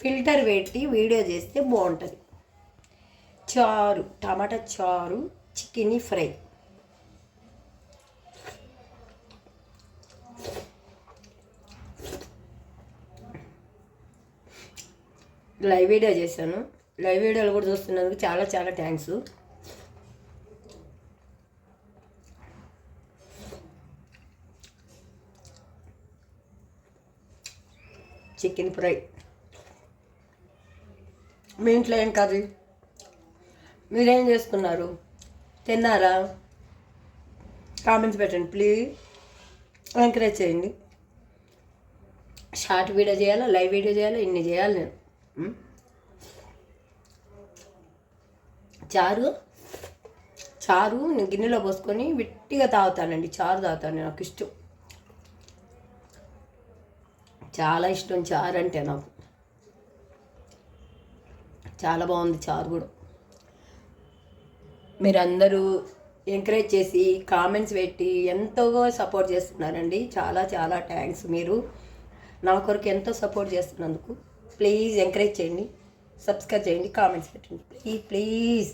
Filter పెట్టి video చేస్తే బాగుంటుంది. చారు, టమాటా చారు, చికెన్ ఫ్రై. లైవ్ వీడియో చేశాను. లైవ్ వీడియోలు కూడా చూస్తున్నందుకు చాలా చాలా థ్యాంక్స్. Chicken fry. మీ ఇంట్లో ఏం కర్రీ? మీరేం చేసుకున్నారు? తిన్నారా? కామెంట్స్ పెట్టండి ప్లీజ్. ఎంకరేజ్ చేయండి. షార్ట్ వీడియో చేయాలా, లైవ్ వీడియో చేయాలా, ఇన్ని చేయాలి నేను. చారు నేను గిన్నెలో పోసుకొని విట్టిగా తాగుతానండి. చారు తాగుతాను, నాకు ఇష్టం, చాలా ఇష్టం చారు అంటే. నాకు చాలా బాగుంది చారు కూడా. మీరందరూ ఎంకరేజ్ చేసి కామెంట్స్ పెట్టి ఎంతో సపోర్ట్ చేస్తున్నారండి. చాలా చాలా థ్యాంక్స్. మీరు నా కొరకు ఎంతో సపోర్ట్ చేస్తున్నందుకు. ప్లీజ్ ఎంకరేజ్ చేయండి, సబ్స్క్రైబ్ చేయండి, కామెంట్స్ పెట్టండి ప్లీజ్ ప్లీజ్.